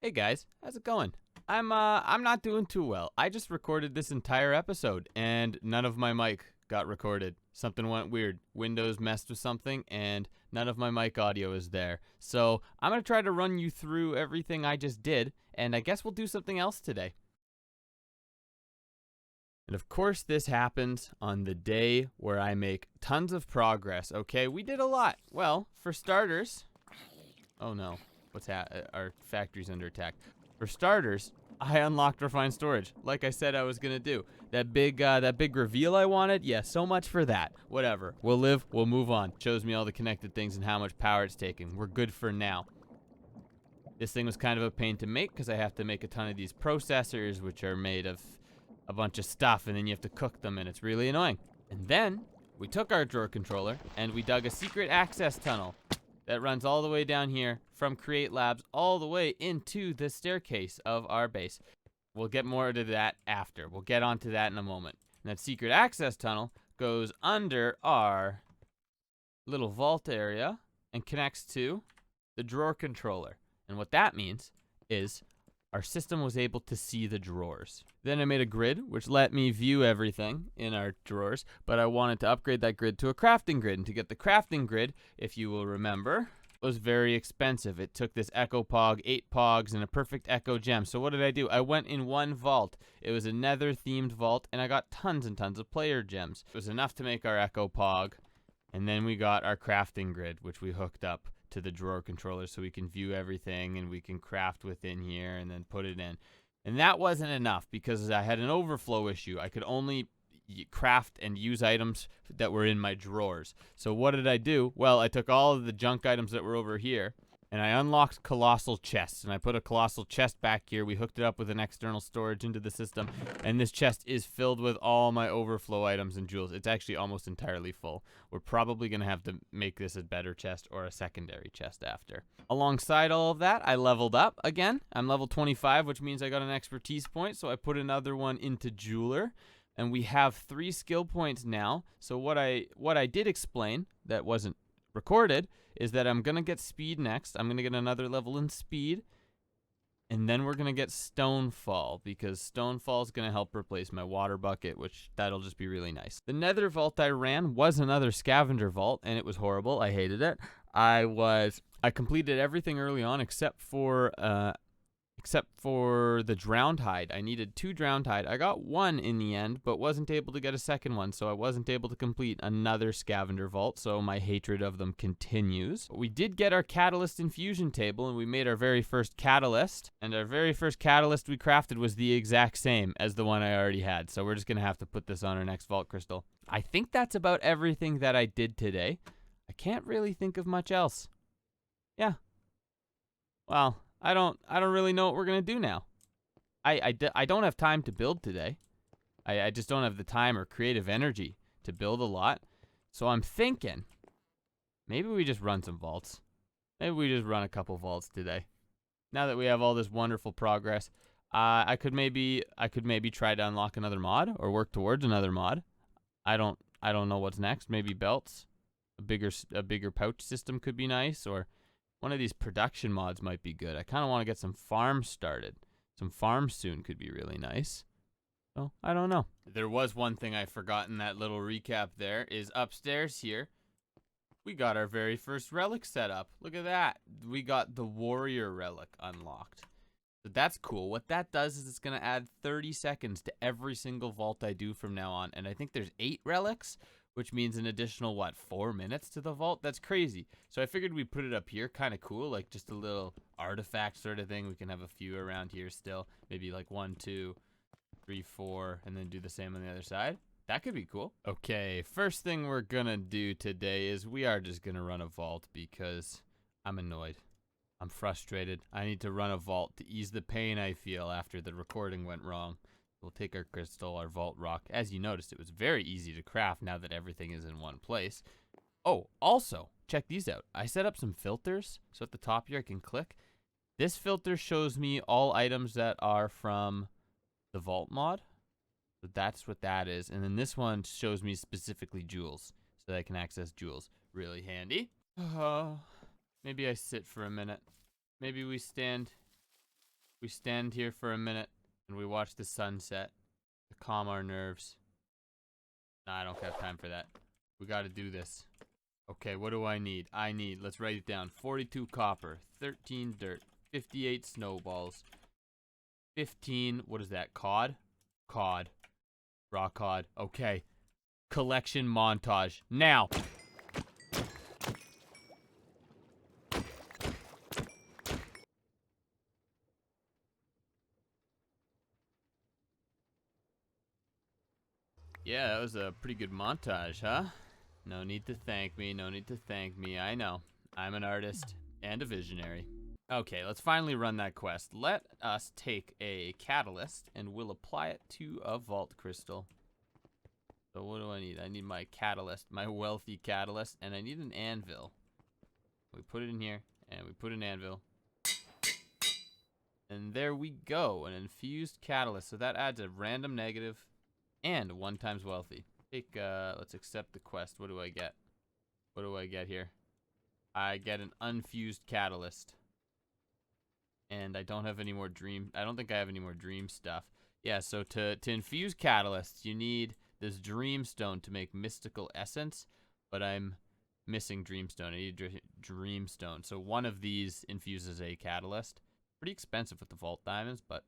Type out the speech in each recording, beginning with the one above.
Hey guys, how's it going? I'm not doing too well. I just recorded this entire episode and none of my mic got recorded. Something went weird. Windows messed with something and none of my mic audio is there. So, I'm going to try to run you through everything I just did and I guess we'll do something else today. And of course, this happens on the day where I make tons of progress. Okay, we did a lot. Well, for starters, oh no, our factory's under attack. For starters, I unlocked refined storage, like I said I was gonna do. That big reveal I wanted. Yeah, so much for that. Whatever. We'll live. We'll move on. Shows me all the connected things and how much power it's taking. We're good for now. This thing was kind of a pain to make because I have to make a ton of these processors, which are made of a bunch of stuff, and then you have to cook them, and it's really annoying. And then we took our drawer controller and we dug a secret access tunnel that runs all the way down here from Create Labs all the way into the staircase of our base. We'll get more to that after. We'll get onto that in a moment. And that secret access tunnel goes under our little vault area and connects to the drawer controller. And what that means is our system was able to see the drawers. Then I made a grid, which let me view everything in our drawers, but I wanted to upgrade that grid to a crafting grid. And to get the crafting grid, if you will remember, was very expensive. It took this Echo Pog, 8 Pogs, and a perfect Echo Gem. So what did I do? I went in one vault. It was a Nether-themed vault, and I got tons and tons of player gems. It was enough to make our Echo Pog, and then we got our crafting grid, which we hooked up to the drawer controller so we can view everything and we can craft within here and then put it in. And that wasn't enough because I had an overflow issue. I could only craft and use items that were in my drawers. So what did I do? Well, I took all of the junk items that were over here and I unlocked colossal chests, and I put a colossal chest back here. We hooked it up with an external storage into the system, and this chest is filled with all my overflow items and jewels. It's actually almost entirely full. We're probably going to have to make this a better chest or a secondary chest after. Alongside all of that, I leveled up again. I'm level 25, which means I got an expertise point, so I put another one into jeweler. And we have 3 skill points now. So what I did explain that wasn't recorded is that I'm going to get speed next. I'm going to get another level in speed. And then we're going to get Stonefall, because Stonefall is going to help replace my water bucket, which that'll just be really nice. The Nether vault I ran was another scavenger vault, and it was horrible. I hated it. I completed everything early on except for the drowned hide. I needed 2 drowned hide. I got 1 in the end, but wasn't able to get a second one, so I wasn't able to complete another scavenger vault, so my hatred of them continues. We did get our catalyst infusion table, and we made our very first catalyst, and our very first catalyst we crafted was the exact same as the one I already had, so we're just going to have to put this on our next vault crystal. I think that's about everything that I did today. I can't really think of much else. Yeah. Well, I don't really know what we're going to do now. I don't have time to build today. I just don't have the time or creative energy to build a lot. So I'm thinking maybe we just run some vaults. Maybe we just run a couple vaults today. Now that we have all this wonderful progress, I could maybe try to unlock another mod or work towards another mod. I don't know what's next. Maybe belts. A bigger pouch system could be nice, or one of these production mods might be good. I kind of want to get some farms started. Some farms soon could be really nice. So, I don't know. There was one thing I forgot in that little recap there, is upstairs here, we got our very first relic set up. Look at that. We got the warrior relic unlocked. So that's cool. What that does is it's going to add 30 seconds to every single vault I do from now on. And I think there's 8 relics, which means an additional, 4 minutes to the vault? That's crazy. So I figured we'd put it up here, kind of cool, like just a little artifact sort of thing. We can have a few around here still. Maybe like 1, 2, 3, 4, and then do the same on the other side. That could be cool. Okay, first thing we're gonna do today is we are just gonna run a vault because I'm annoyed. I'm frustrated. I need to run a vault to ease the pain I feel after the recording went wrong. We'll take our crystal, our vault rock. As you noticed, it was very easy to craft now that everything is in one place. Oh, also, check these out. I set up some filters, so at the top here I can click. This filter shows me all items that are from the vault mod. So that's what that is. And then this one shows me specifically jewels, so that I can access jewels. Really handy. Maybe I sit for a minute. Maybe we stand We stand here for a minute and we watch the sunset to calm our nerves. Nah, I don't have time for that. We gotta do this. Okay, what do I need? Let's write it down. 42 copper, 13 dirt, 58 snowballs, 15, what is that, cod? Cod. Raw cod. Okay. Collection montage. Now! Yeah, that was a pretty good montage, huh? No need to thank me, no need to thank me. I know. I'm an artist and a visionary. Okay, let's finally run that quest. Let us take a catalyst and we'll apply it to a vault crystal. So what do I need? I need my catalyst, my wealthy catalyst, and I need an anvil. We put it in here, and we put an anvil. And there we go, an infused catalyst. So that adds a random negative and 1 times wealthy. Let's accept the quest. What do I get? What do I get here? I get an unfused catalyst. And I don't have any more I don't think I have any more dream stuff. Yeah, so to infuse catalysts, you need this dreamstone to make mystical essence, but I'm missing dreamstone. I need dreamstone. So one of these infuses a catalyst. Pretty expensive with the vault diamonds, but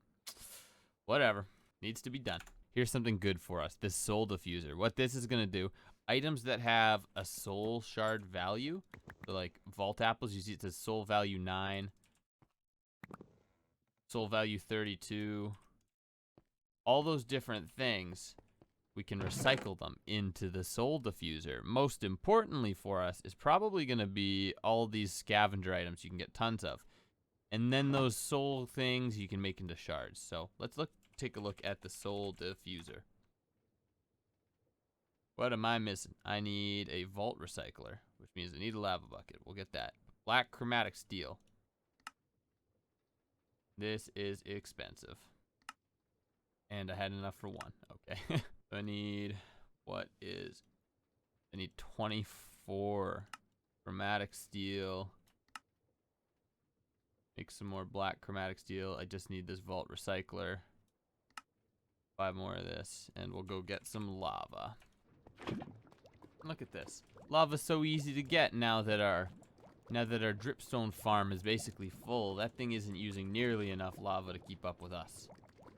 whatever. Needs to be done. Here's something good for us. This soul diffuser. What this is going to do, items that have a soul shard value, so like vault apples, you see it says soul value 9, soul value 32, all those different things, we can recycle them into the soul diffuser. Most importantly for us is probably going to be all these scavenger items you can get tons of. And then those soul things you can make into shards. So let's take a look at the soul diffuser. What am I missing? I need a vault recycler, which means I need a lava bucket. We'll get that. Black chromatic steel. This is expensive. And I had enough for 1. Okay. So I need 24 chromatic steel. Make some more black chromatic steel. I just need this vault recycler. 5 more of this, and we'll go get some lava. Look at this. Lava's so easy to get now that our dripstone farm is basically full. That thing isn't using nearly enough lava to keep up with us.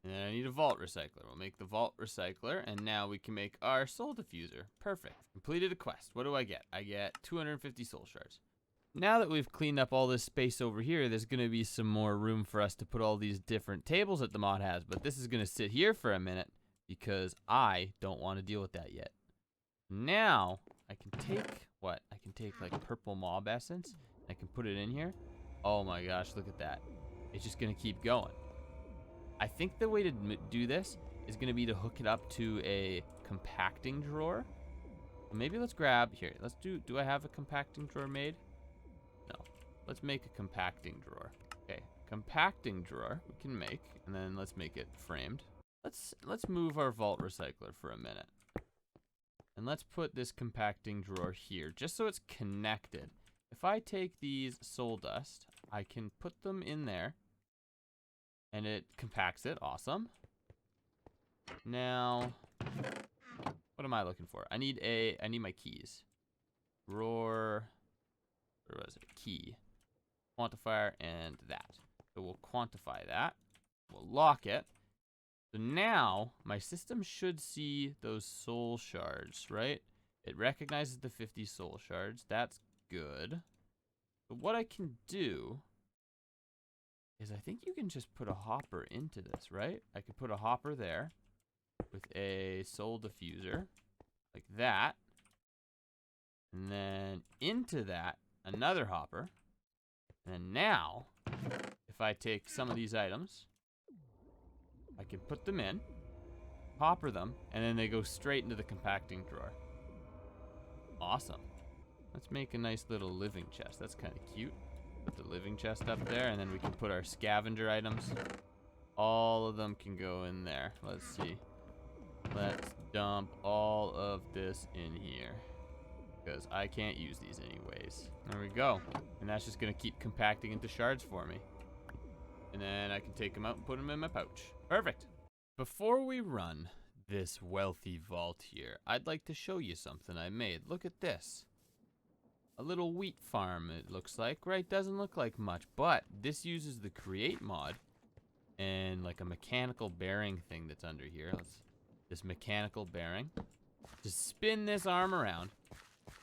And then I need a vault recycler. We'll make the vault recycler, and now we can make our soul diffuser. Perfect. Completed a quest. What do I get? I get 250 soul shards. Now that we've cleaned up all this space over here, there's going to be some more room for us to put all these different tables that the mod has. But this is going to sit here for a minute because I don't want to deal with that yet. Now, I can take, what? I can take like purple mob essence. I can put it in here. Oh my gosh, look at that. It's just going to keep going. I think the way to do this is going to be to hook it up to a compacting drawer. Maybe let's grab, here, let's do I have a compacting drawer made? No. Let's make a compacting drawer. Okay, compacting drawer we can make, and then let's make it framed. Let's move our vault recycler for a minute. And let's put this compacting drawer here, just so it's connected. If I take these soul dust, I can put them in there, and it compacts it. Awesome. Now, what am I looking for? I need my keys. Drawer. Where was it? Key. Quantifier and that. So we'll quantify that. We'll lock it. So now my system should see those soul shards, right? It recognizes the 50 soul shards. That's good. But what I can do is I think you can just put a hopper into this, right? I could put a hopper there with a soul diffuser like that. And then into that, another hopper. And then now, if I take some of these items, I can put them in, hopper them, and then they go straight into the compacting drawer. Awesome. Let's make a nice little living chest. That's kind of cute. Put the living chest up there, and then we can put our scavenger items. All of them can go in there. Let's see. Let's dump all of this in here, because I can't use these anyways. There we go. And that's just going to keep compacting into shards for me. And then I can take them out and put them in my pouch. Perfect. Before we run this wealthy vault here, I'd like to show you something I made. Look at this. A little wheat farm, it looks like, right? Doesn't look like much, but this uses the create mod and like a mechanical bearing thing that's under here. This mechanical bearing. Just spin this arm around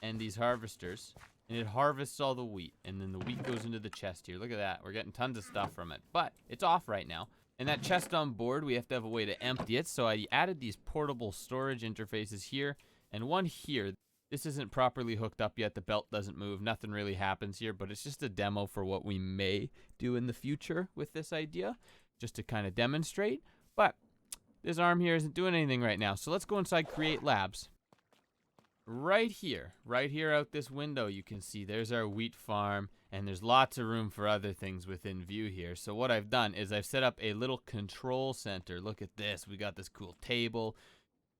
and these harvesters, and it harvests all the wheat, and then the wheat goes into the chest here. Look at that. We're getting tons of stuff from it, but it's off right now. And that chest on board, we have to have a way to empty it, so I added these portable storage interfaces here and one here. This isn't properly hooked up yet. The belt doesn't move. Nothing really happens here, but it's just a demo for what we may do in the future with this idea, just to kind of demonstrate. But this arm here isn't doing anything right now, so let's go inside Create Labs. Right here out this window, you can see there's our wheat farm, and there's lots of room for other things within view here. So what I've done is I've set up a little control center. Look at this. We got this cool table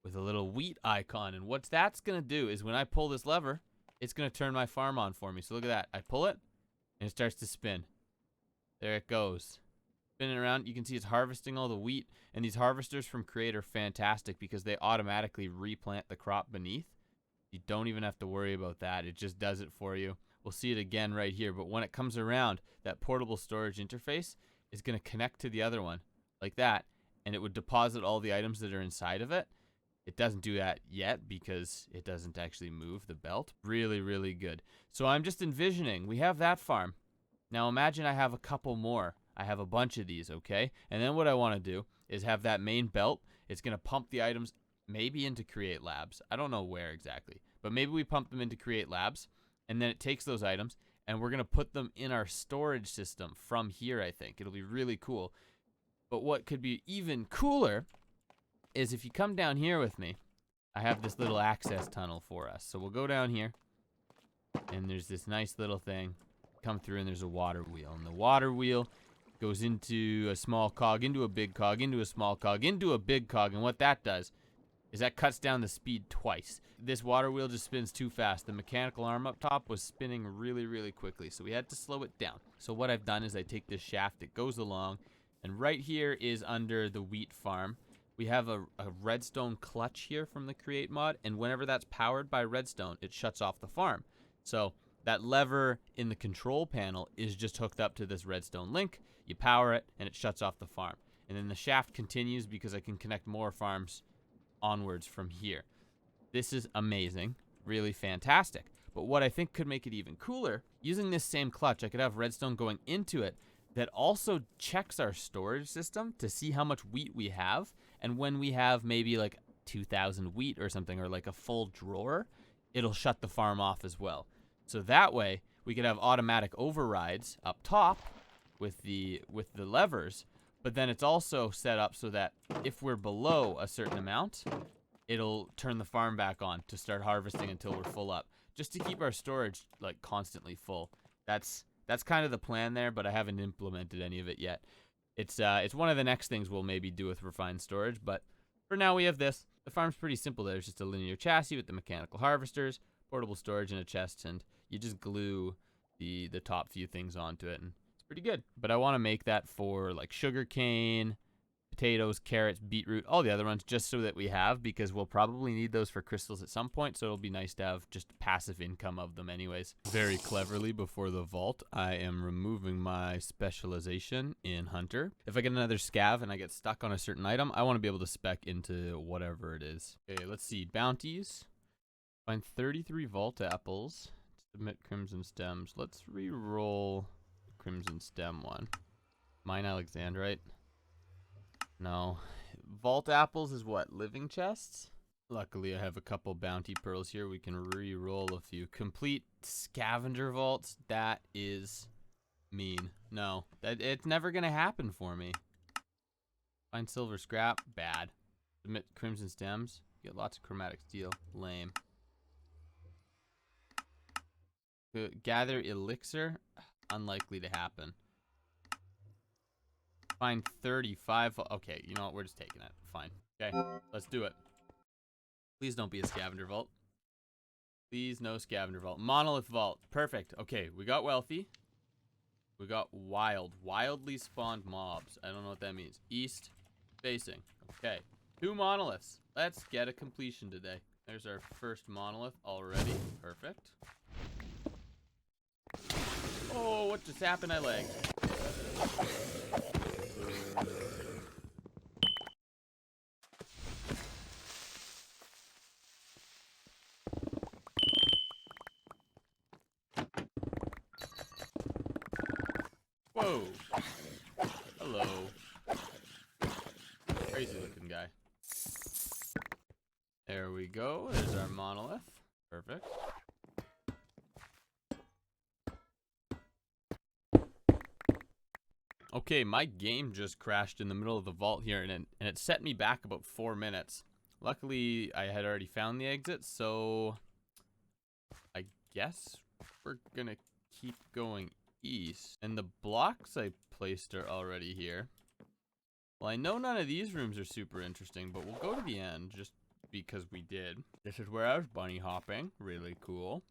with a little wheat icon, and what that's gonna do is when I pull this lever, it's gonna turn my farm on for me. So look at that. I pull it, and it starts to spin. There it goes. Spinning around. You can see it's harvesting all the wheat, and these harvesters from Create are fantastic because they automatically replant the crop beneath. You don't even have to worry about that. It just does it for you. We'll see it again right here, but when it comes around, that portable storage interface is gonna connect to the other one, like that, and it would deposit all the items that are inside of it. It doesn't do that yet because it doesn't actually move the belt. Really, really good. So I'm just envisioning, we have that farm. Now imagine I have a couple more. I have a bunch of these, okay? And then what I want to do is have that main belt. It's going to pump the items maybe into Create Labs. I don't know where exactly, but maybe we pump them into Create Labs, and then it takes those items, and we're going to put them in our storage system from here, I think. It'll be really cool. But what could be even cooler is if you come down here with me, I have this little access tunnel for us. So we'll go down here, and there's this nice little thing. Come through, and there's a water wheel. And the water wheel goes into a small cog, into a big cog, into a small cog, into a big cog. And what that does is that cuts down the speed twice. This water wheel just spins too fast. The mechanical arm up top was spinning really, really quickly, so we had to slow it down. So what I've done is I take this shaft that goes along, and right here is under the wheat farm. We have a redstone clutch here from the Create mod, and whenever that's powered by redstone, it shuts off the farm. So that lever in the control panel is just hooked up to this redstone link. You power it, and it shuts off the farm. And then the shaft continues because I can connect more farms onwards from here. This is amazing, really fantastic. But what I think could make it even cooler, using this same clutch, I could have redstone going into it that also checks our storage system to see how much wheat we have. And when we have maybe like 2,000 wheat or something, or like a full drawer, it'll shut the farm off as well. So that way we could have automatic overrides up top with the levers, but then it's also set up so that if we're below a certain amount, it'll turn the farm back on to start harvesting until we're full up, just to keep our storage like constantly full. That's kind of the plan there, but I haven't implemented any of it yet. It's one of the next things we'll maybe do with refined storage, but for now we have this. The farm's pretty simple. There's just a linear chassis with the mechanical harvesters, portable storage, and a chest, and you just glue the top few things onto it, and it's pretty good. But I want to make that for like sugar cane, potatoes, carrots, beetroot, all the other ones, just so that we have, because we'll probably need those for crystals at some point, so it'll be nice to have just passive income of them anyways. Very cleverly, before the vault, I am removing my specialization in Hunter. If I get another scav and I get stuck on a certain item, I want to be able to spec into whatever it is. Okay, let's see. Bounties. Find 33 vault apples. Submit crimson stems. Let's re-roll the crimson stem one. Mine Alexandrite. No. Vault apples is what? Living chests? Luckily, I have a couple bounty pearls here. We can re-roll a few. Complete scavenger vaults? That is mean. No. It's never going to happen for me. Find silver scrap? Bad. Submit crimson stems? Get lots of chromatic steel? Lame. Gather elixir? Unlikely to happen. Find 35. Okay, you know what? We're just taking it. Fine. Okay, let's do it. Please don't be a scavenger vault. Please no scavenger vault. Monolith vault. Perfect. Okay, we got wealthy. We got wildly spawned mobs. I don't know what that means. East facing. Okay. 2 monoliths. Let's get a completion today. There's our first monolith already. Perfect. Oh, what just happened? I lagged. Whoa. Hello. Crazy looking guy. There we go. There's our monolith. Perfect. Okay, my game just crashed in the middle of the vault here, and it set me back about 4 minutes. Luckily, I had already found the exit, so I guess we're gonna keep going east. And the blocks I placed are already here. Well, I know none of these rooms are super interesting, but we'll go to the end just because we did. This is where I was bunny hopping. Really cool.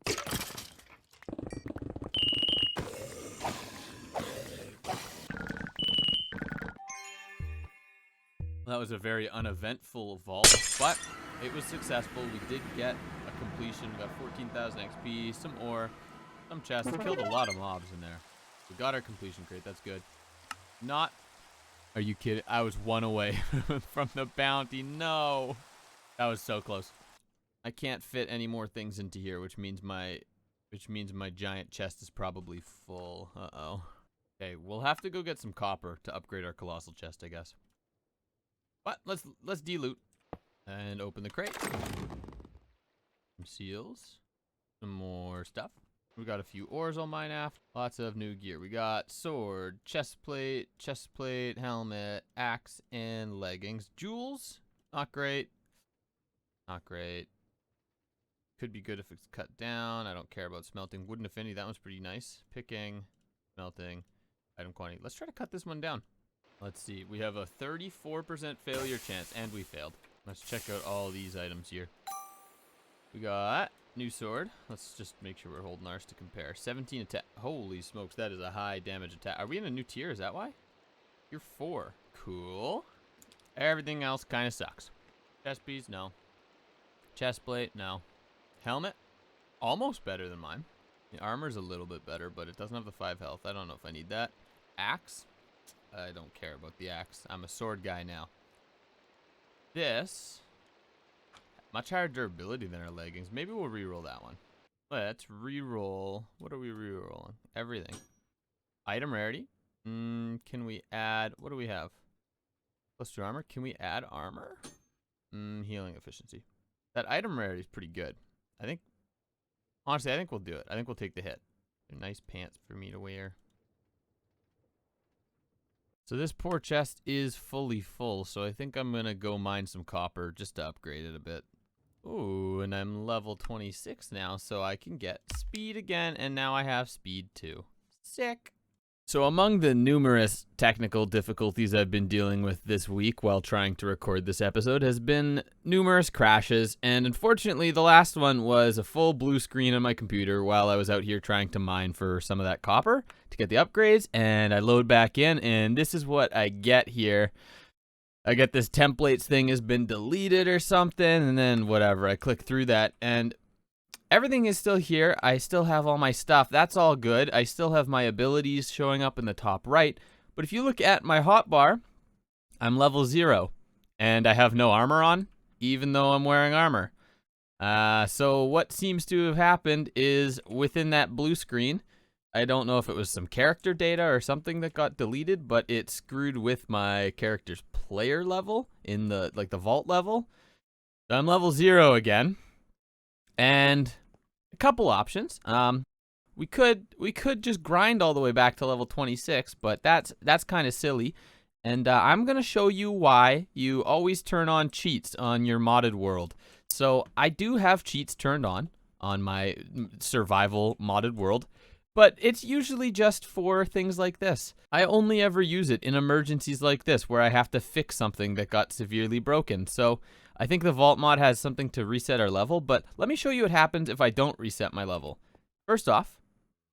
That was a very uneventful vault, but it was successful. We did get a completion. We got 14,000 XP, some ore, some chests. We killed a lot of mobs in there. We got our completion crate. That's good. Not... Are you kidding? I was 1 away from the bounty. No. That was so close. I can't fit any more things into here, which means my giant chest is probably full. Uh-oh. Okay, we'll have to go get some copper to upgrade our colossal chest, I guess. But let's de-loot and open the crate. Some seals, some more stuff. We got a few ores on mine after. Lots of new gear. We got sword, chest plate, helmet, axe, and leggings. Jewels, not great. Not great. Could be good if it's cut down. I don't care about smelting. Wooden affinity, that one's pretty nice. Picking, smelting, item quantity. Let's try to cut this one down. Let's see. We have a 34% failure chance, and we failed. Let's check out all these items here. We got new sword. Let's just make sure we're holding ours to compare. 17 attack. Holy smokes, that is a high damage attack. Are we in a new tier? Is that why? You're 4. Cool. Everything else kind of sucks. Chest piece, no. Chest plate, no. Helmet, almost better than mine. The armor's a little bit better, but it doesn't have the 5 health. I don't know if I need that. Axe. I don't care about the axe. I'm a sword guy now. This, much higher durability than our leggings. Maybe we'll reroll that one. Let's reroll. What are we rerolling? Everything. Item rarity. Can we add, what do we have? +2 armor. Can we add armor? Healing efficiency. That item rarity is pretty good. I think, honestly, I think we'll do it. I think we'll take the hit. They're nice pants for me to wear. So this poor chest is fully full, so I think I'm going to go mine some copper just to upgrade it a bit. Ooh, and I'm level 26 now, so I can get speed again, and now I have speed too. Sick. So among the numerous technical difficulties I've been dealing with this week while trying to record this episode has been numerous crashes, and unfortunately the last one was a full blue screen on my computer while I was out here trying to mine for some of that copper to get the upgrades, and I load back in, and this is what I get here. I get this templates thing has been deleted or something, and then whatever, I click through that, and everything is still here. I still have all my stuff. That's all good. I still have my abilities showing up in the top right. But if you look at my hotbar, I'm level 0. And I have no armor on, even though I'm wearing armor. So what seems to have happened is within that blue screen, I don't know if it was some character data or something that got deleted, but it screwed with my character's player level in the vault level. So I'm level 0 again. And a couple options. We could just grind all the way back to level 26, but that's kind of silly. And I'm gonna show you why you always turn on cheats on your modded world. So I do have cheats turned on my survival modded world, but it's usually just for things like this. I only ever use it in emergencies like this where I have to fix something that got severely broken. So I think the vault mod has something to reset our level, but let me show you what happens if I don't reset my level. First off,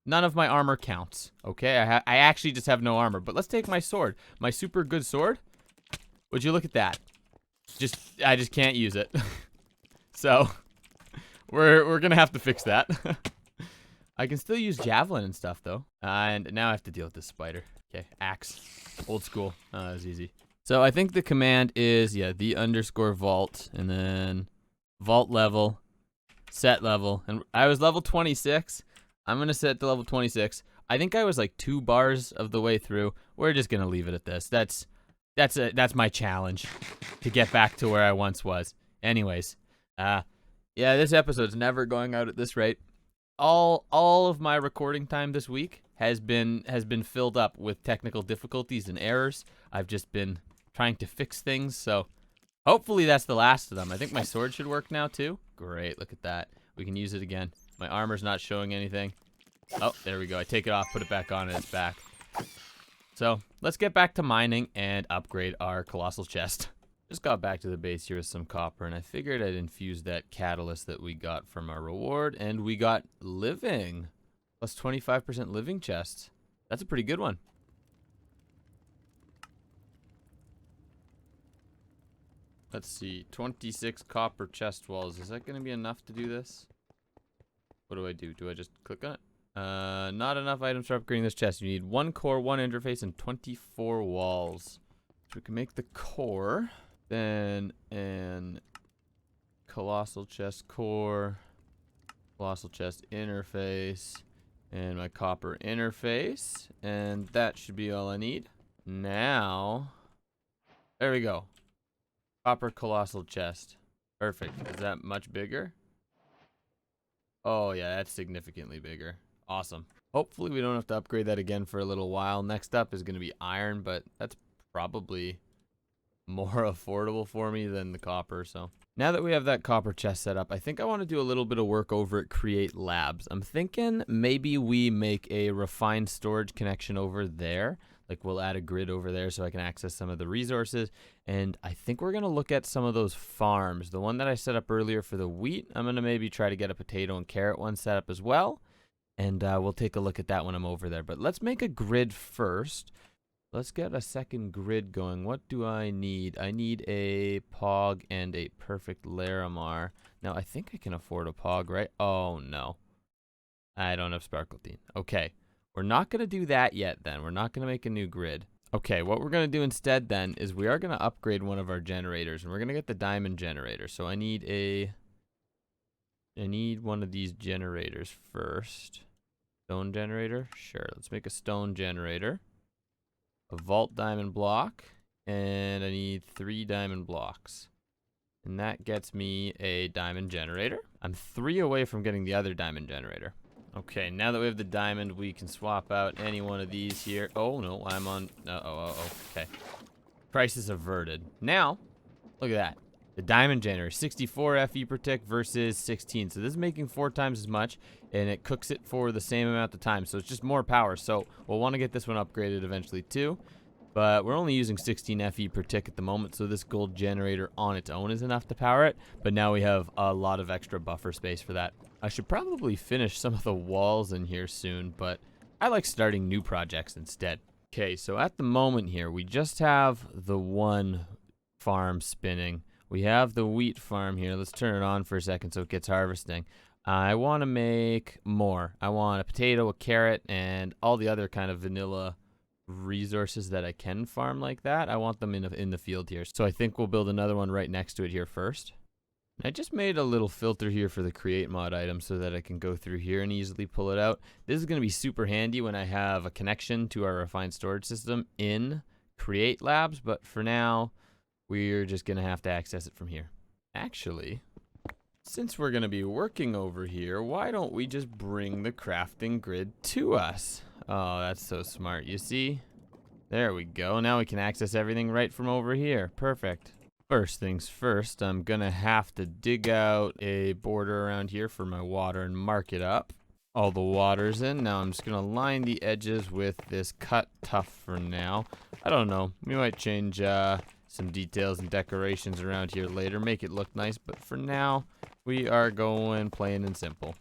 none of my armor counts. Okay, I actually just have no armor. But let's take my sword, my super good sword. Would you look at that? I just can't use it. So we're gonna have to fix that. I can still use javelin and stuff though. And now I have to deal with this spider. Okay, axe, old school. That was easy. So I think the command is the _vault and then vault level, set level, and I was level 26. I'm gonna set to level 26. I think I was like 2 bars of the way through. We're just gonna leave it at this. That's my challenge to get back to where I once was. Anyways, yeah, this episode's never going out at this rate. All of my recording time this week has been filled up with technical difficulties and errors. I've just been trying to fix things, so hopefully that's the last of them. I think my sword should work now too. Great, look at that. We can use it again. My armor's not showing anything. Oh, there we go. I take it off, put it back on, and it's back. So let's get back to mining and upgrade our colossal chest. Just got back to the base here with some copper, and I figured I'd infuse that catalyst that we got from our reward, and we got living. Plus 25% living chests. That's a pretty good one. Let's see, 26 copper chest walls. Is that going to be enough to do this? What do I do? Do I just click on it? Not enough items for upgrading this chest. You need 1 core, 1 interface, and 24 walls. So we can make the core. Then an colossal chest core, colossal chest interface, and my copper interface. And that should be all I need. Now, there we go. Copper colossal chest. Perfect. Is that much bigger? Oh yeah, that's significantly bigger. Awesome. Hopefully we don't have to upgrade that again for a little while. Next up is going to be iron, but that's probably more affordable for me than the copper. So now that we have that copper chest set up, I think I want to do a little bit of work over at Create Labs. I'm thinking maybe we make a refined storage connection over there. Like we'll add a grid over there so I can access some of the resources. And I think we're going to look at some of those farms. The one that I set up earlier for the wheat, I'm going to maybe try to get a potato and carrot one set up as well. And we'll take a look at that when I'm over there. But let's make a grid first. Let's get a second grid going. What do I need? I need a Pog and a perfect Larimar. Now, I think I can afford a Pog, right? Oh, no. I don't have Sparkletine. Okay. We're not going to do that yet then. We're not going to make a new grid. Okay, what we're going to do instead then is we are going to upgrade one of our generators. And we're going to get the diamond generator. So I need one of these generators first. Stone generator? Sure, let's make a stone generator. A vault diamond block. And I need 3 diamond blocks. And that gets me a diamond generator. I'm 3 away from getting the other diamond generator. Okay, now that we have the diamond, we can swap out any one of these here. Oh, no, I'm on... okay. Crisis averted. Now, look at that. The diamond generator, 64 FE per tick versus 16. So this is making 4 times as much, and it cooks it for the same amount of time. So it's just more power. So we'll want to get this one upgraded eventually too. But we're only using 16 FE per tick at the moment, so this gold generator on its own is enough to power it. But now we have a lot of extra buffer space for that. I should probably finish some of the walls in here soon, but I like starting new projects instead. Okay, so at the moment here, we just have the one farm spinning. We have the wheat farm here. Let's turn it on for a second so it gets harvesting. I want to make more. I want a potato, a carrot, and all the other kind of vanilla resources that I can farm like that. I want them in the field here. So I think we'll build another one right next to it here first. I just made a little filter here for the create mod item so that I can go through here and easily pull it out. This is going to be super handy when I have a connection to our refined storage system in Create Labs, but for now, we're just going to have to access it from here. Actually, since we're going to be working over here, why don't we just bring the crafting grid to us? Oh, that's so smart. You see? There we go. Now we can access everything right from over here. Perfect. First things first, I'm going to have to dig out a border around here for my water and mark it up. All the water's in. Now I'm just going to line the edges with this cut tough for now. I don't know. We might change some details and decorations around here later. Make it look nice. But for now, we are going plain and simple.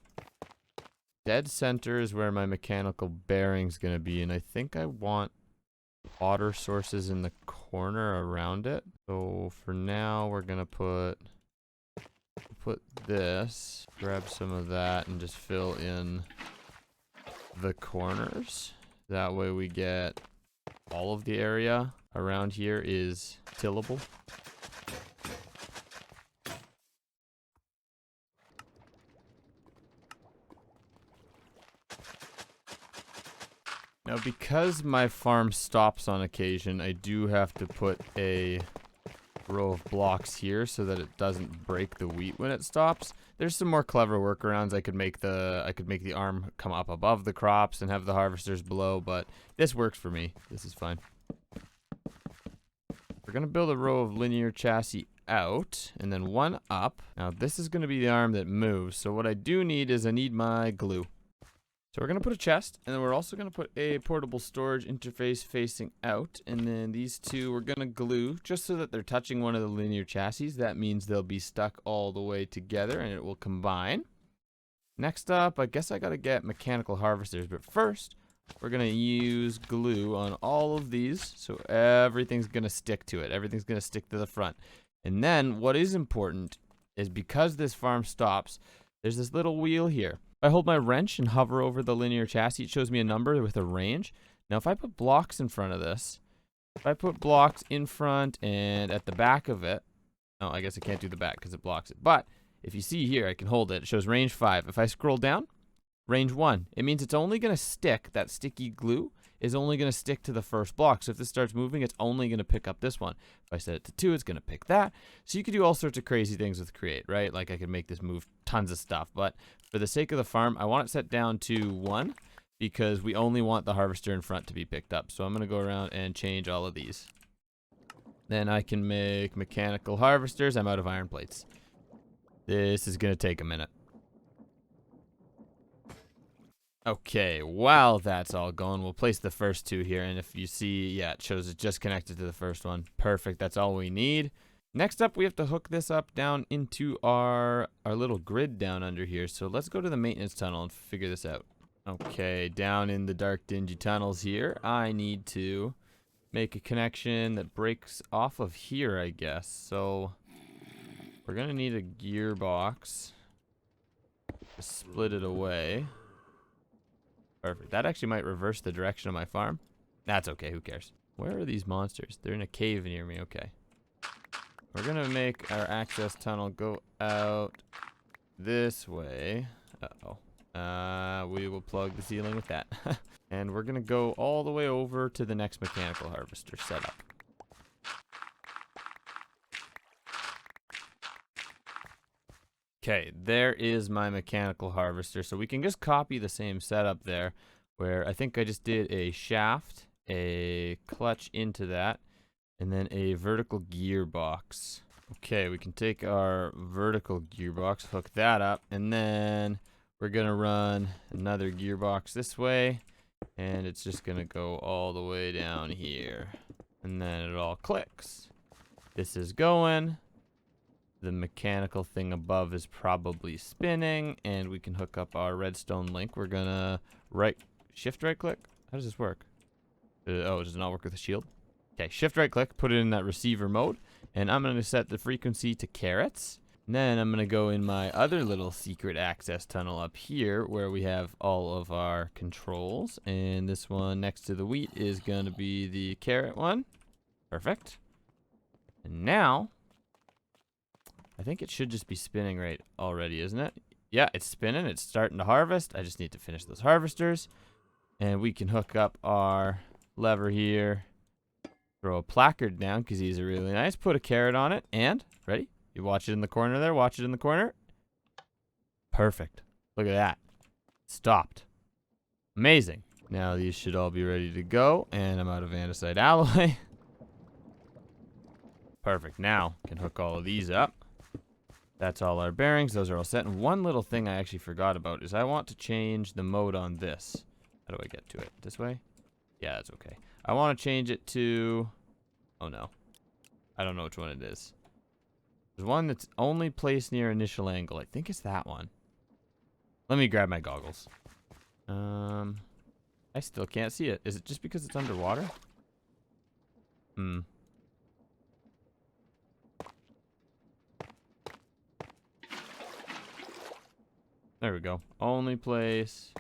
dead center is where my mechanical bearing's going to be, and I think I want water sources in the corner around it. So for now, we're going to put this, grab some of that, and just fill in the corners. That way we get all of the area around here is tillable. Now, because my farm stops on occasion, I do have to put a row of blocks here so that it doesn't break the wheat when it stops. There's some more clever workarounds. I could make the arm come up above the crops and have the harvesters below, but this works for me. This is fine. We're gonna build a row of linear chassis out and then one up. Now this is gonna be the arm that moves. So what I do need is I need my glue. So we're going to put a chest, and then we're also going to put a portable storage interface facing out, and then these two we're going to glue just so that they're touching one of the linear chassis. That means they'll be stuck all the way together, and it will combine. Next up, I guess I got to get mechanical harvesters, but first, we're going to use glue on all of these, so everything's going to stick to it. Everything's going to stick to the front. And then, what is important is because this farm stops, there's this little wheel here. I hold my wrench and hover over the linear chassis. It shows me a number with a range. Now, if I put blocks in front of this, if I put blocks in front and at the back of it, oh, I guess I can't do the back because it blocks it. But if you see here, I can hold it. It shows range 5. If I scroll down, range 1. It means it's only going to stick, that sticky glue is only going to stick to the first block. So if this starts moving, it's only going to pick up this one. If I set it to 2, it's going to pick that. So you could do all sorts of crazy things with Create, right? Like I could make this move tons of stuff. But for the sake of the farm, I want it set down to 1 because we only want the harvester in front to be picked up. So I'm going to go around and change all of these. Then I can make mechanical harvesters. I'm out of iron plates. This is going to take a minute. Okay, while that's all going, we'll place the first 2 here. And if you see, yeah, it shows it's just connected to the first one. Perfect, that's all we need. Next up, we have to hook this up down into our little grid down under here. So let's go to the maintenance tunnel and figure this out. Okay, down in the dark, dingy tunnels here, I need to make a connection that breaks off of here, I guess. So we're going to need a gearbox to split it away. Perfect. That actually might reverse the direction of my farm. That's okay. Who cares? Where are these monsters? They're in a cave near me. Okay. We're going to make our access tunnel go out this way. Uh-oh. We will plug the ceiling with that. And we're going to go all the way over to the next mechanical harvester setup. Okay, there is my mechanical harvester. So we can just copy the same setup there, where I think I just did a shaft, a clutch into that, and then a vertical gearbox. Okay, we can take our vertical gearbox, hook that up, and then we're going to run another gearbox this way, and it's just going to go all the way down here. And then it all clicks. This is going. The mechanical thing above is probably spinning, and we can hook up our redstone link. We're gonna shift right click. How does this work? Oh, does it not work with the shield? Okay, shift right click, put it in that receiver mode, and I'm gonna set the frequency to carrots. And then I'm gonna go in my other little secret access tunnel up here where we have all of our controls, and this one next to the wheat is gonna be the carrot one. Perfect. And now I think it should just be spinning right already, isn't it? Yeah, it's spinning. It's starting to harvest. I just need to finish those harvesters. And we can hook up our lever here. Throw a placard down because these are really nice. Put a carrot on it. And, ready? You watch it in the corner there. Watch it in the corner. Perfect. Look at that. Stopped. Amazing. Now these should all be ready to go. And I'm out of andesite alloy. Perfect. Now, can hook all of these up. That's all our bearings. Those are all set. And one little thing I actually forgot about is I want to change the mode on this. How do I get to it? This way? Yeah, that's okay. I want to change it to... Oh, no. I don't know which one it is. There's one that's only placed near initial angle. I think it's that one. Let me grab my goggles. I still can't see it. Is it just because it's underwater? Hmm. There we go. Only place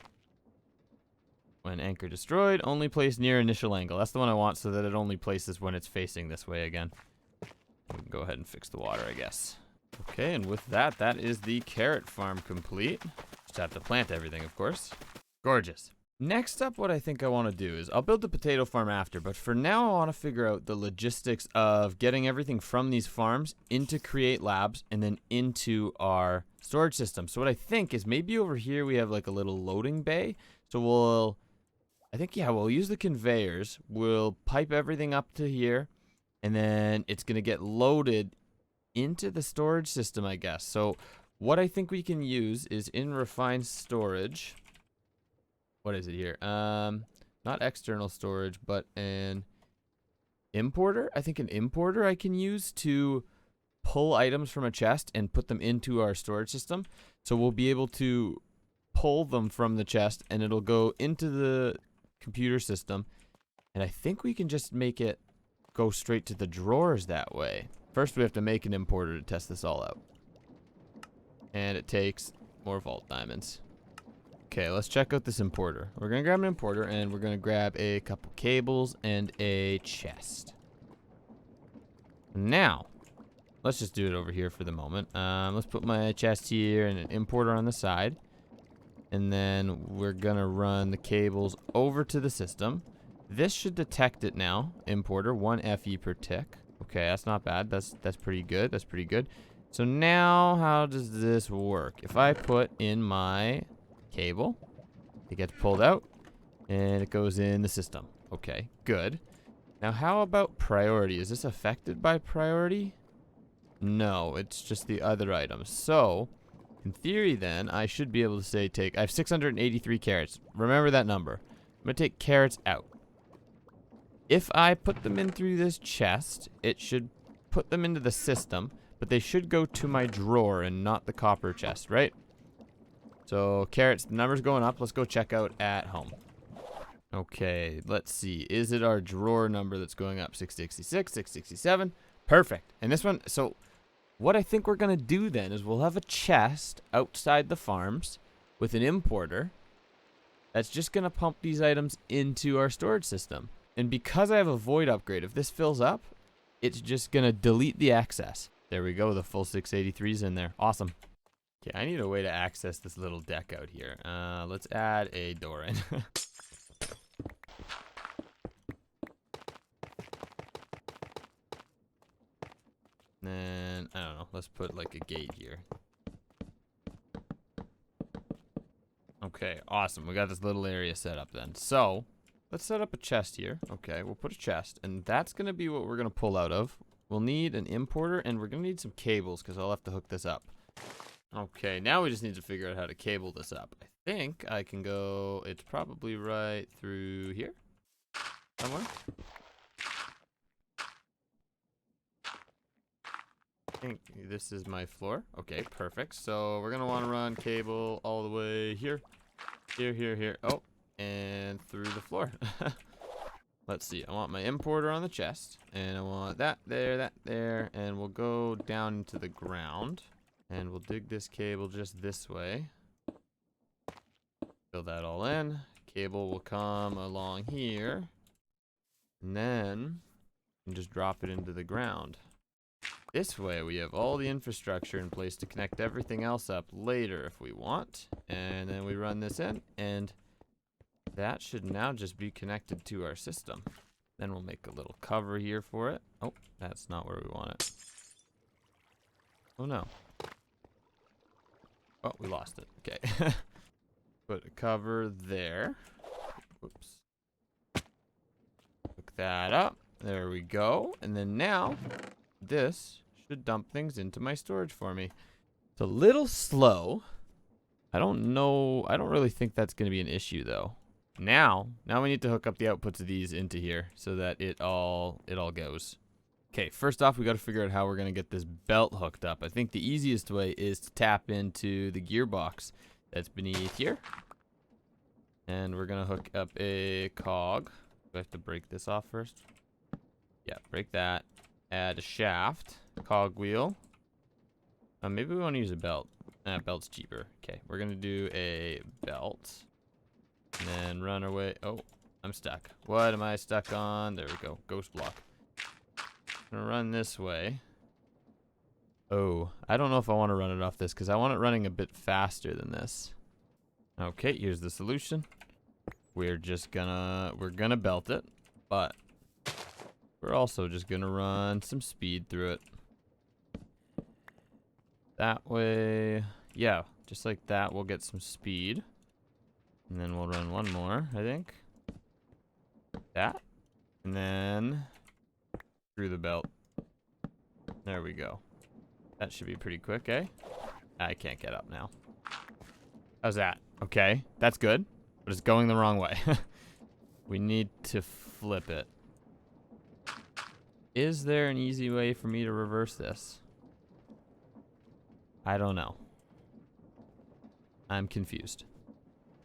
when anchor destroyed. Only place near initial angle. That's the one I want so that it only places when it's facing this way again. We can go ahead and fix the water, I guess. Okay, and with that, that is the carrot farm complete. Just have to plant everything, of course. Gorgeous. Next up, what I think I want to do is I'll build the potato farm after, but for now I want to figure out the logistics of getting everything from these farms into Create Labs and then into our storage system. So what I think is maybe over here we have like a little loading bay. So we'll use the conveyors. We'll pipe everything up to here and then it's going to get loaded into the storage system, I guess. So what I think we can use is in refined storage. What is it here? Not external storage, but an importer. I think an importer I can use to pull items from a chest and put them into our storage system. So we'll be able to pull them from the chest and it'll go into the computer system. And I think we can just make it go straight to the drawers that way. First, we have to make an importer to test this all out. And it takes more vault diamonds. Okay, let's check out this importer. We're going to grab an importer and we're going to grab a couple cables and a chest. Now, let's just do it over here for the moment. Let's put my chest here and an importer on the side. And then we're going to run the cables over to the system. This should detect it now. Importer, 1 FE per tick. Okay, that's not bad. That's pretty good. That's pretty good. So now, how does this work? If I put in my cable, it gets pulled out, and it goes in the system. Okay, good. Now, how about priority? Is this affected by priority? No, it's just the other items. So, in theory then, I should be able to say I have 683 carrots. Remember that number. I'm going to take carrots out. If I put them in through this chest, it should put them into the system, but they should go to my drawer and not the copper chest, right? So carrots, the number's going up. Let's go check out at home. Okay, let's see. Is it our drawer number that's going up? 666, 667. Perfect. And this one, so what I think we're going to do then is we'll have a chest outside the farms with an importer that's just going to pump these items into our storage system. And because I have a void upgrade, if this fills up, it's just going to delete the access. There we go. The full 683's in there. Awesome. Okay, I need a way to access this little deck out here. Let's add a door in. Then, I don't know. Let's put like a gate here. Okay, awesome. We got this little area set up then. So, let's set up a chest here. Okay, we'll put a chest. And that's going to be what we're going to pull out of. We'll need an importer, and we're going to need some cables because I'll have to hook this up. Okay, now we just need to figure out how to cable this up. I think I can go, it's probably right through here somewhere. I think this is my floor. Okay, perfect. So we're going to want to run cable all the way here, here. Oh, and through the floor. Let's see. I want my importer on the chest, and I want that there, and we'll go down into the ground. And we'll dig this cable just this way. Fill that all in. Cable will come along here. And then you can just drop it into the ground. This way we have all the infrastructure in place to connect everything else up later if we want. And then we run this in, and that should now just be connected to our system. Then we'll make a little cover here for it. Oh, that's not where we want it. Oh no. Oh, we lost it. Okay. Put a cover there. Whoops. Hook that up. There we go. And then now, this should dump things into my storage for me. It's a little slow. I don't know. I don't really think that's going to be an issue, though. Now we need to hook up the outputs of these into here so that it all goes. Okay, first off, we got to figure out how we're going to get this belt hooked up. I think the easiest way is to tap into the gearbox that's beneath here. And we're going to hook up a cog. Do I have to break this off first? Yeah, break that. Add a shaft. Cog wheel. Maybe we want to use a belt. Belt's cheaper. Okay, we're going to do a belt. And then run our way. Oh, I'm stuck. What am I stuck on? There we go. Ghost block. I'm going to run this way. Oh, I don't know if I want to run it off this because I want it running a bit faster than this. Okay, here's the solution. We're gonna belt it, but we're also just gonna run some speed through it. That way, yeah, just like that, we'll get some speed. And then we'll run one more, I think. That. And then through the belt. There we go. That should be pretty quick, eh? I can't get up now. How's that? Okay, that's good, but it's going the wrong way. We need to flip it. Is there an easy way for me to reverse this? I don't know. I'm confused.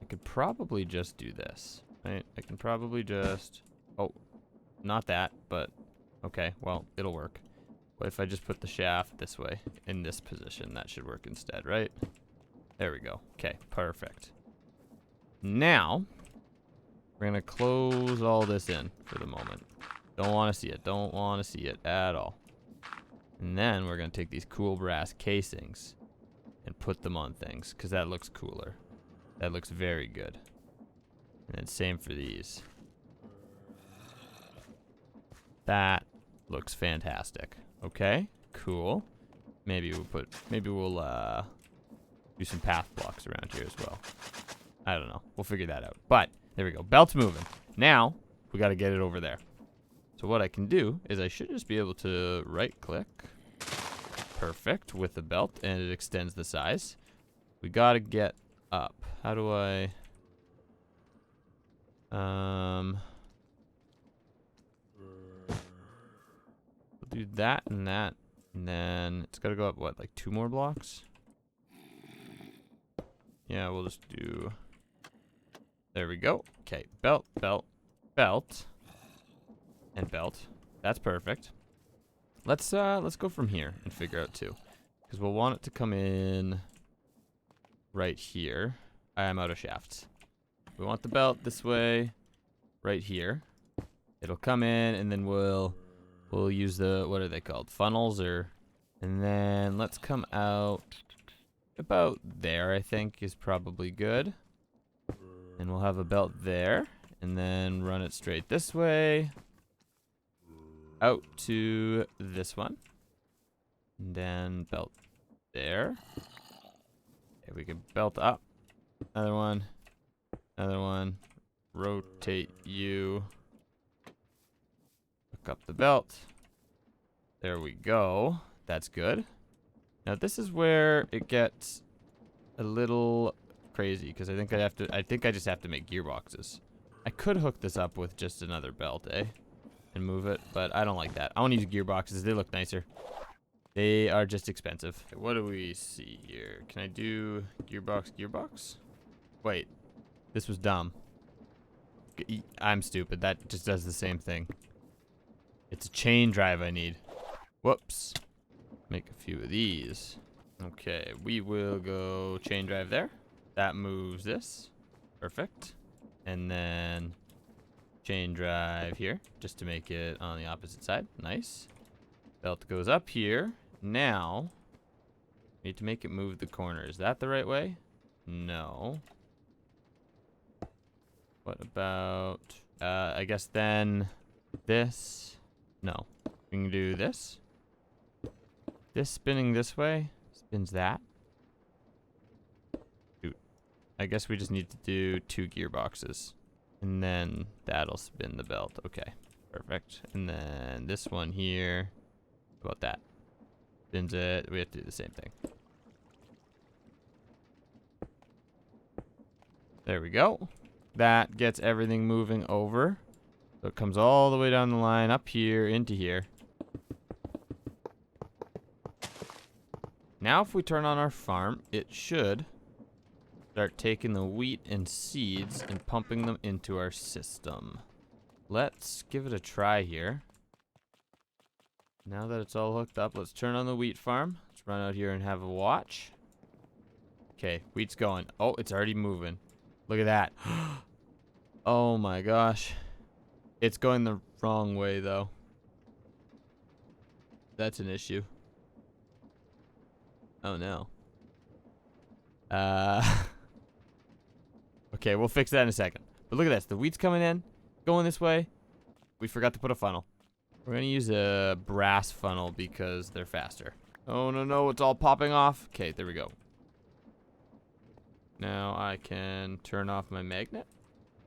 I could probably just do this, right? I can probably just... Oh, not that, but... Okay, well, it'll work. What if I just put the shaft this way, in this position? That should work instead, right? There we go. Okay, perfect. Now, we're going to close all this in for the moment. Don't want to see it. Don't want to see it at all. And then we're going to take these cool brass casings and put them on things, because that looks cooler. That looks very good. And then same for these. That looks fantastic. Okay, cool. Maybe we'll do some path blocks around here as well. I don't know. We'll figure that out. But there we go. Belt's moving. Now we got to get it over there. So what I can do is I should just be able to right click. Perfect with the belt, and it extends the size. We got to get up. How do I we'll do that and that, and then it's got to go up what, like 2 more blocks? Yeah, we'll just do... There we go. Okay, belt, belt, belt, and belt. That's perfect. Let's go from here and figure out 2, because we'll want it to come in right here. I'm out of shafts. We want the belt this way, right here. It'll come in, and then we'll use the, what are they called, funnels, or, and then let's come out about there. I think is probably good. And we'll have a belt there, and then run it straight this way, out to this one, and then belt there. Okay, we can belt up, another one, rotate you, hook up the belt. There we go. That's good. Now this is where it gets a little crazy, because I think I just have to make gearboxes. I could hook this up with just another belt, and move it, but I don't like that. I want to use gearboxes. They look nicer. They are just expensive. Okay, what do we see here? Can I do gearbox? Wait, this was dumb. I'm stupid. That just does the same thing. It's a chain drive I need. Whoops. Make a few of these. Okay, we will go chain drive there. That moves this. Perfect. And then chain drive here, just to make it on the opposite side. Nice. Belt goes up here. Now, need to make it move the corner. Is that the right way? No. What about, I guess then this? No. We can do this. This spinning this way spins that. Shoot. I guess we just need to do 2 gearboxes. And then that'll spin the belt. Okay, perfect. And then this one here. How about that? Spins it. We have to do the same thing. There we go. That gets everything moving over. So it comes all the way down the line up here into here. Now if we turn on our farm, it should start taking the wheat and seeds and pumping them into our system. Let's give it a try here. Now that it's all hooked up, let's turn on the wheat farm. Let's run out here and have a watch. Okay, wheat's going. Oh, it's already moving. Look at that. Oh my gosh. It's going the wrong way though. That's an issue. Oh no. Okay, we'll fix that in a second. But look at this. The wheat's coming in, going this way. We forgot to put a funnel. We're going to use a brass funnel because they're faster. Oh, no, no. It's all popping off. Okay, there we go. Now I can turn off my magnet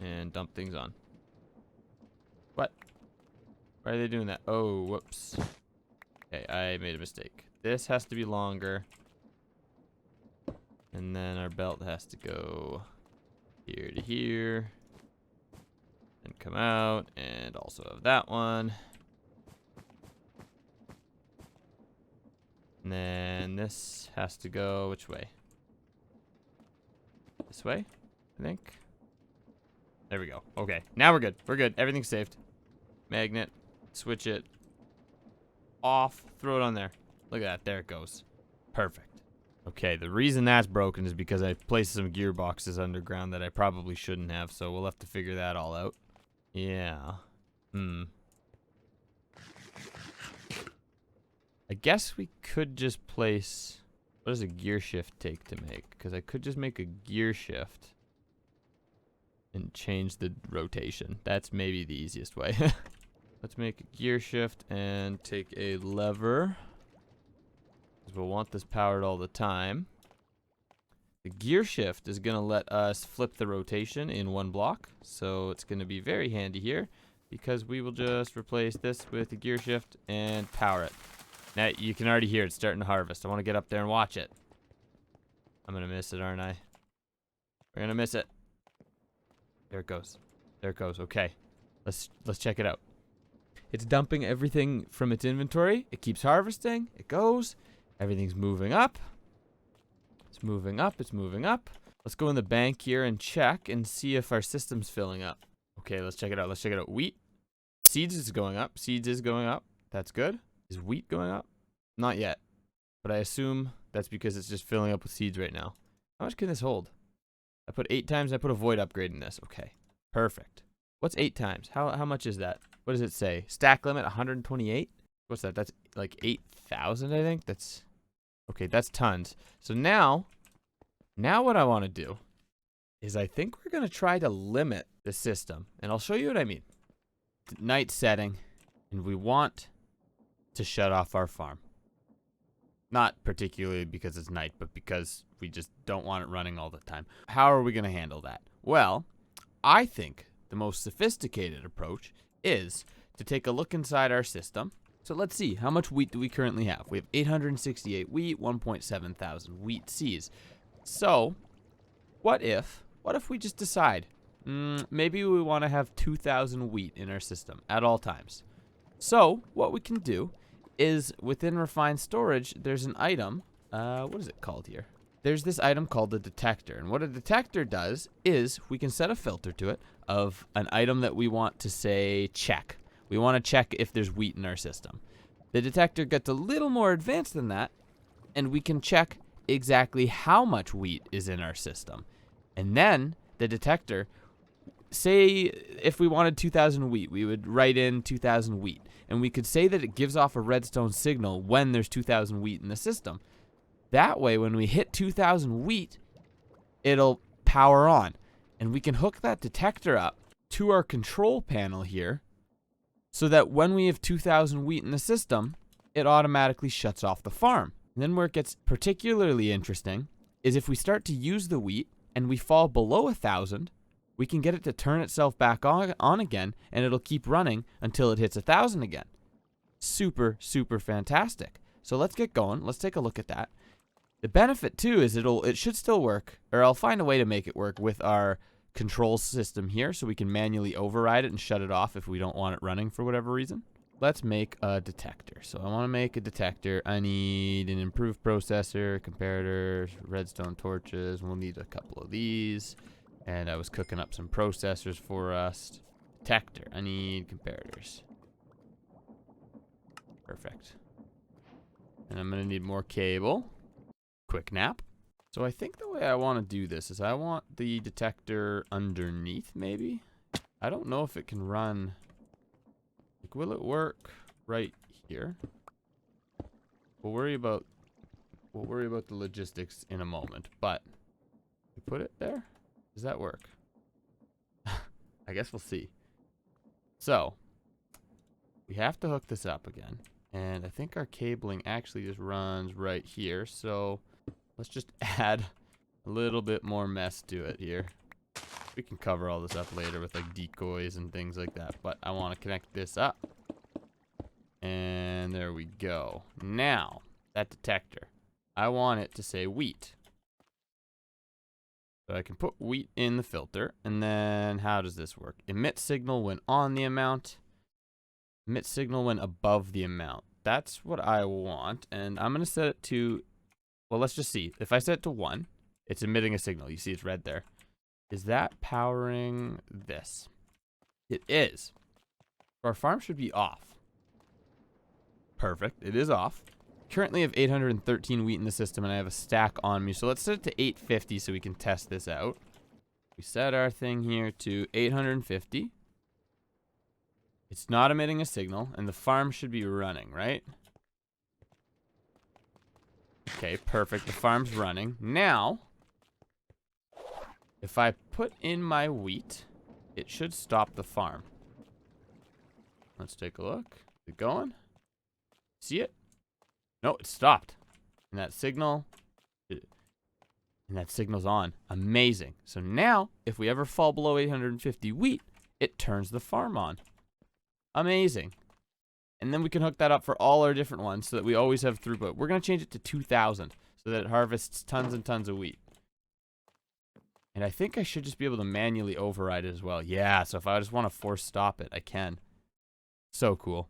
and dump things on. What? Why are they doing that? Oh, whoops. Okay, I made a mistake. This has to be longer. And then our belt has to go here to here. And come out. And also have that one. And then this has to go which way? This way, I think. There we go. Okay, now we're good. We're good. Everything's saved. Magnet. Switch it. Off. Throw it on there. Look at that. There it goes. Perfect. Okay, the reason that's broken is because I placed some gearboxes underground that I probably shouldn't have, so we'll have to figure that all out. Yeah. I guess we could just place... What does a gear shift take to make? Because I could just make a gear shift and change the rotation. That's maybe the easiest way. Let's make a gear shift and take a lever. Because we'll want this powered all the time. The gear shift is going to let us flip the rotation in one block. So it's going to be very handy here. Because we will just replace this with a gear shift and power it. Now, you can already hear it starting to harvest. I want to get up there and watch it. I'm going to miss it, aren't I? We're going to miss it. There it goes. There it goes. Okay. Let's check it out. It's dumping everything from its inventory. It keeps harvesting. It goes. Everything's moving up. It's moving up. It's moving up. Let's go in the bank here and check and see if our system's filling up. Okay, let's check it out. Let's check it out. Wheat. Seeds is going up. Seeds is going up. That's good. Is wheat going up? Not yet. But I assume that's because it's just filling up with seeds right now. How much can this hold? I put 8 times. I put a void upgrade in this. Okay. Perfect. What's 8 times? How much is that? What does it say? Stack limit 128? What's that? That's like 8,000, I think. That's... Okay, that's tons. So now what I want to do is I think we're going to try to limit the system. And I'll show you what I mean. Night setting. And we want to shut off our farm. Not particularly because it's night, but because we just don't want it running all the time. How are we going to handle that? Well, I think the most sophisticated approach is to take a look inside our system. So let's see, how much wheat do we currently have? We have 868 wheat, 1.7 thousand wheat seeds. So, what if we just decide, maybe we want to have 2,000 wheat in our system at all times. So, what we can do is within refined storage, there's an item. What is it called here? There's this item called the detector. And what a detector does is we can set a filter to it of an item that we want to say check. We want to check if there's wheat in our system. The detector gets a little more advanced than that, and we can check exactly how much wheat is in our system. And then the detector, say if we wanted 2,000 wheat, we would write in 2,000 wheat. And we could say that it gives off a redstone signal when there's 2,000 wheat in the system. That way, when we hit 2,000 wheat, it'll power on. And we can hook that detector up to our control panel here so that when we have 2,000 wheat in the system, it automatically shuts off the farm. And then where it gets particularly interesting is if we start to use the wheat and we fall below 1,000, we can get it to turn itself back on again, and it'll keep running until it hits 1,000 again. Super, super fantastic. So let's get going. Let's take a look at that. The benefit too is it should still work, or I'll find a way to make it work with our control system here so we can manually override it and shut it off if we don't want it running for whatever reason. let's make a detector. So I want to make a detector. I need an improved processor, comparators, redstone torches. We'll need a couple of these. And I was cooking up some processors for us. Detector. I need comparators. Perfect. And I'm going to need more cable. Quick nap. So I think the way I want to do this is I want the detector underneath, maybe? I don't know if it can run. Like, will it work right here? We'll worry about the logistics in a moment, but we put it there? Does that work? I guess we'll see. So, we have to hook this up again. And I think our cabling actually just runs right here. So, let's just add a little bit more mess to it here. We can cover all this up later with like decoys and things like that. But I want to connect this up. And there we go. Now, that detector, I want it to say wheat. So I can put wheat in the filter. And then how does this work? Emit signal when on the amount. Emit signal when above the amount. That's what I want. And I'm going to set it to, well, let's just see. If I set it to 1, it's emitting a signal. You see it's red there. Is that powering this? It is. Our farm should be off. Perfect. It is off. Currently I have 813 wheat in the system and I have a stack on me. So let's set it to 850 so we can test this out. We set our thing here to 850. It's not emitting a signal and the farm should be running, right? Okay, perfect. The farm's running. Now, if I put in my wheat, it should stop the farm. Let's take a look. Is it going? See it? No, it stopped. And that signal's on. Amazing. So now, if we ever fall below 850 wheat, it turns the farm on. Amazing. And then we can hook that up for all our different ones so that we always have throughput. We're going to change it to 2,000 so that it harvests tons and tons of wheat. And I think I should just be able to manually override it as well. Yeah, so if I just want to force stop it, I can. So cool.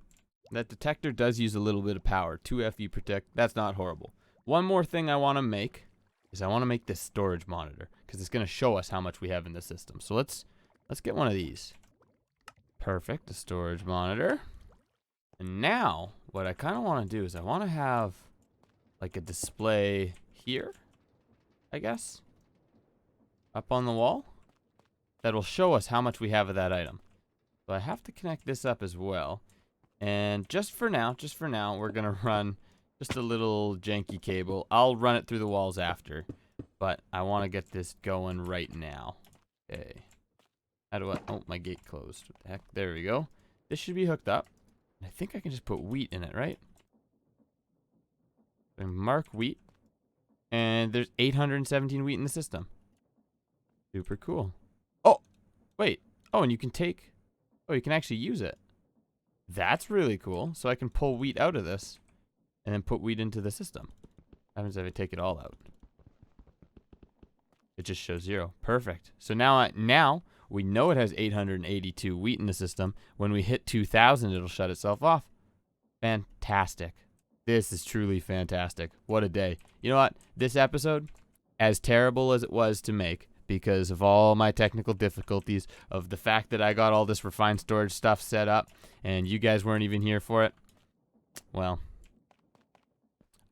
That detector does use a little bit of power. 2FE protect. That's not horrible. One more thing I want to make is I want to make this storage monitor because it's going to show us how much we have in the system. So let's get one of these. Perfect. A storage monitor. And now what I kind of want to do is I want to have like a display here, I guess, up on the wall that'll show us how much we have of that item. So I have to connect this up as well. And just for now, we're going to run just a little janky cable. I'll run it through the walls after, but I want to get this going right now. Okay. How do I, oh, my gate closed. What the heck? There we go. This should be hooked up. I think I can just put wheat in it, right? And mark wheat. And there's 817 wheat in the system. Super cool. Oh, wait. Oh, and you can take, oh, you can actually use it. That's really cool. So I can pull wheat out of this and then put wheat into the system. What happens if I take it all out? It just shows 0. Perfect. So now we know it has 882 wheat in the system. When we hit 2,000, it'll shut itself off. Fantastic. This is truly fantastic. What a day. You know what? This episode, as terrible as it was to make, because of all my technical difficulties, of the fact that I got all this refined storage stuff set up, and you guys weren't even here for it, well,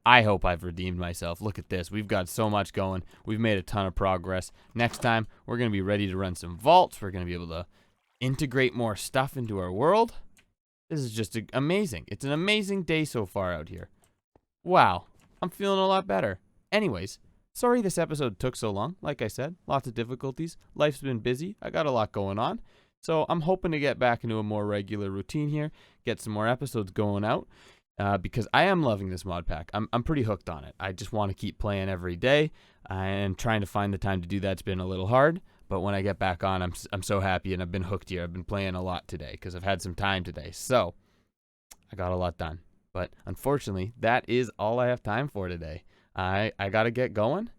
I hope I've redeemed myself. Look at this. We've got so much going. We've made a ton of progress. Next time, we're going to be ready to run some vaults. We're going to be able to integrate more stuff into our world. This is just amazing. It's an amazing day so far out here. Wow. I'm feeling a lot better. Anyways, sorry this episode took so long. Like I said, lots of difficulties. Life's been busy. I got a lot going on. So I'm hoping to get back into a more regular routine here, get some more episodes going out. Because I am loving this mod pack. I'm pretty hooked on it. I just want to keep playing every day, and trying to find the time to do that's been a little hard. But when I get back on, I'm so happy, and I've been hooked here. I've been playing a lot today because I've had some time today. So I got a lot done. But unfortunately, that is all I have time for today. I got to get going,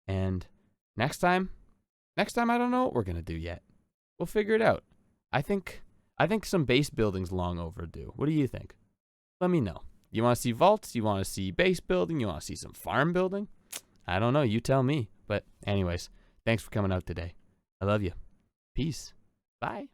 and next time I don't know what we're gonna do yet. We'll figure it out. I think I think some base building's long overdue. What do you think? Let me know. You want to see vaults? You want to see base building? You want to see some farm building? I don't know. You tell me. But anyways, thanks for coming out today. I love you. Peace. Bye.